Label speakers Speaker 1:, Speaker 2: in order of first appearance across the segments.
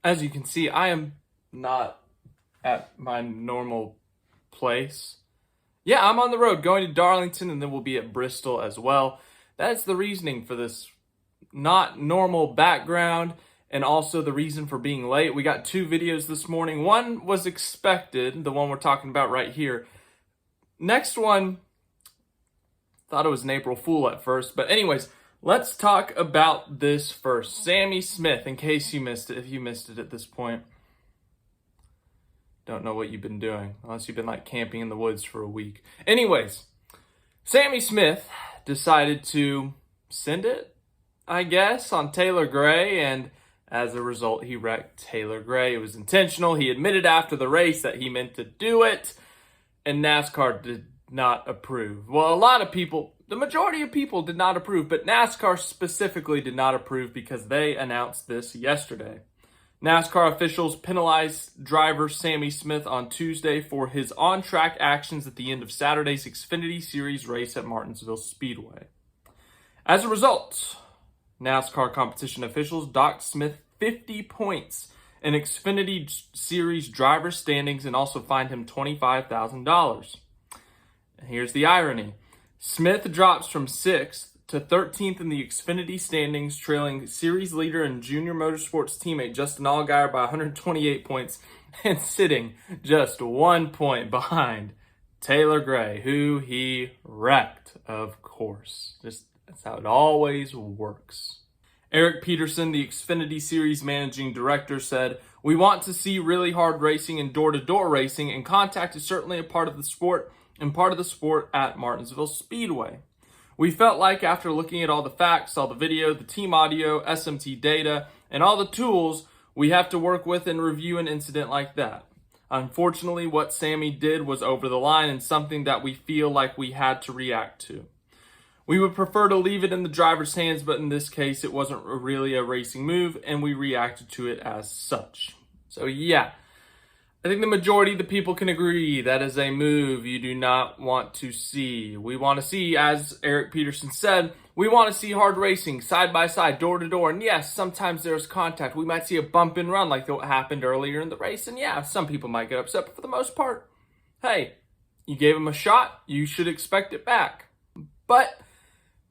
Speaker 1: As you can see, I am not at my normal place. Yeah, I'm on the road going to Darlington, and then we'll be at Bristol as well. That's the reasoning for this not normal background, and also the reason for being late. We got 2 videos this morning. One was expected, the one we're talking about right here. Next one, thought it was an April Fool at first, but anyways, let's talk about this first. Sammy Smith, in case you missed it, if you missed it at this point. Don't know what you've been doing, unless you've been like camping in the woods for a week. Anyways, Sammy Smith decided to send it, I guess, on Taylor Gray, and as a result, he wrecked Taylor Gray. It was intentional. He admitted after the race that he meant to do it, and NASCAR did not approve. Well, a lot of people, the majority of people did not approve, but NASCAR specifically did not approve because they announced this yesterday. NASCAR officials penalized driver Sammy Smith on Tuesday for his on-track actions at the end of Saturday's Xfinity Series race at Martinsville Speedway. As a result, NASCAR competition officials docked Smith 50 points in Xfinity Series driver standings and also fined him $25,000. Here's the irony. Smith drops from 6th to 13th in the Xfinity standings, trailing series leader and junior motorsports teammate Justin Allgaier by 128 points and sitting just 1 point behind Taylor Gray, who he wrecked, of course. That's how it always works. Eric Peterson, the Xfinity Series managing director, said, "We want to see really hard racing and door-to-door racing, and contact is certainly a part of the sport and part of the sport at Martinsville Speedway. We felt like after looking at all the facts, all the video, the team audio, SMT data, and all the tools we have to work with and review an incident like that. Unfortunately, what Sammy did was over the line and something that we feel like we had to react to. We would prefer to leave it in the driver's hands, but in this case, it wasn't really a racing move, and we reacted to it as such." So yeah, I think the majority of the people can agree that is a move you do not want to see. We want to see, as Eric Peterson said, we want to see hard racing, side by side, door to door. And yes, sometimes there's contact. We might see a bump and run like what happened earlier in the race. And yeah, some people might get upset, but for the most part, hey, you gave him a shot, you should expect it back. But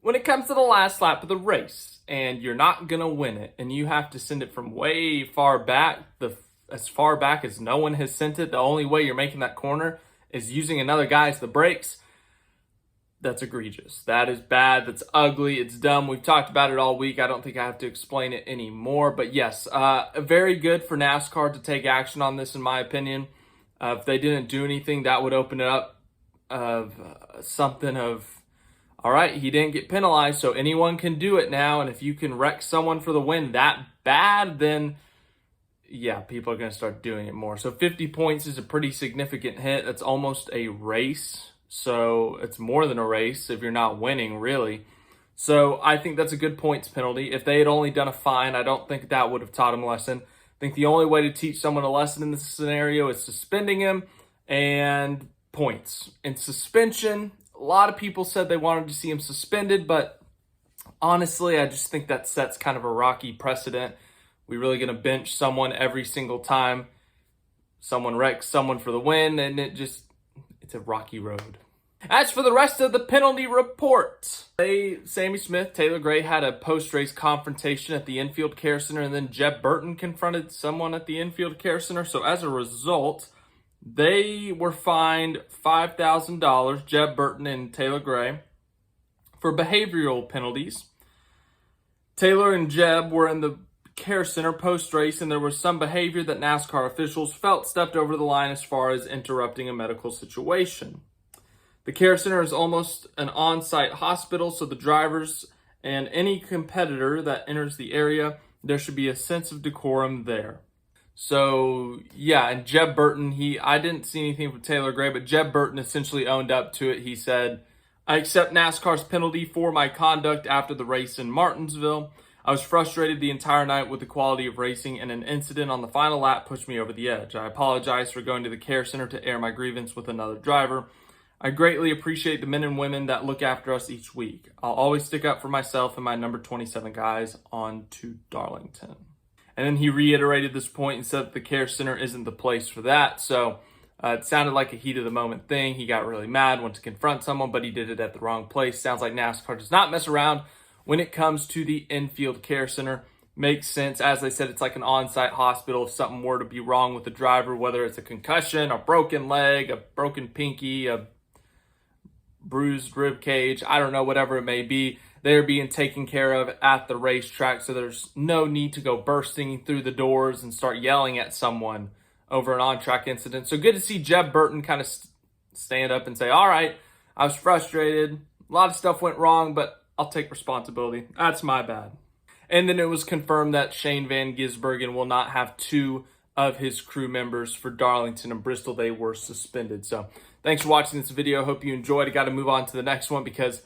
Speaker 1: when it comes to the last lap of the race, and you're not going to win it, and you have to send it from way far back, as far back as no one has sent it, the only way you're making that corner is using another guy as the brakes. That's egregious. That is bad. That's ugly. It's dumb. We've talked about it all week. I don't think I have to explain it anymore. But yes, very good for NASCAR to take action on this, in my opinion. If they didn't do anything, that would open it up of something of, all right, he didn't get penalized, so anyone can do it now. And if you can wreck someone for the win that bad, then yeah, people are going to start doing it more. So 50 points is a pretty significant hit. That's almost a race. So it's more than a race if you're not winning, really. So I think that's a good points penalty. If they had only done a fine, I don't think that would have taught him a lesson. I think the only way to teach someone a lesson in this scenario is suspending him and points. And suspension, a lot of people said they wanted to see him suspended, but honestly, I just think that sets kind of a rocky precedent. We really going to bench someone every single time someone wrecks someone for the win, and it's a rocky road. As for the rest of the penalty report, Sammy Smith, Taylor Gray had a post-race confrontation at the infield care center, and then Jeb Burton confronted someone at the infield care center. So as a result, they were fined $5,000, Jeb Burton and Taylor Gray, for behavioral penalties. Taylor and Jeb were in the care center post-race, and there was some behavior that NASCAR officials felt stepped over the line as far as interrupting a medical situation. The care center is almost an on-site hospital, so the drivers and any competitor that enters the area, there should be a sense of decorum there. So yeah, and Jeb Burton, I didn't see anything from Taylor Gray, but Jeb Burton essentially owned up to it. He said, "I accept NASCAR's penalty for my conduct after the race in Martinsville. I was frustrated the entire night with the quality of racing, and an incident on the final lap pushed me over the edge. I apologize for going to the care center to air my grievance with another driver. I greatly appreciate the men and women that look after us each week. I'll always stick up for myself and my number 27 guys on to Darlington." And then he reiterated this point and said that the care center isn't the place for that. So it sounded like a heat of the moment thing. He got really mad, went to confront someone, but he did it at the wrong place. Sounds like NASCAR does not mess around when it comes to the infield care center. Makes sense. As I said, it's like an on-site hospital. If something were to be wrong with the driver, whether it's a concussion, a broken leg, a broken pinky, a bruised rib cage, I don't know, whatever it may be, they're being taken care of at the racetrack. So there's no need to go bursting through the doors and start yelling at someone over an on-track incident. So good to see Jeb Burton kind of stand up and say, all right, I was frustrated. A lot of stuff went wrong, but I'll take responsibility. That's my bad. And then it was confirmed that Shane van Gisbergen will not have 2 of his crew members for Darlington and Bristol. They were suspended. So thanks for watching this video. Hope you enjoyed. I got to move on to the next one because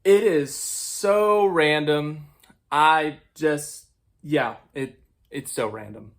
Speaker 1: it is so random. It's so random.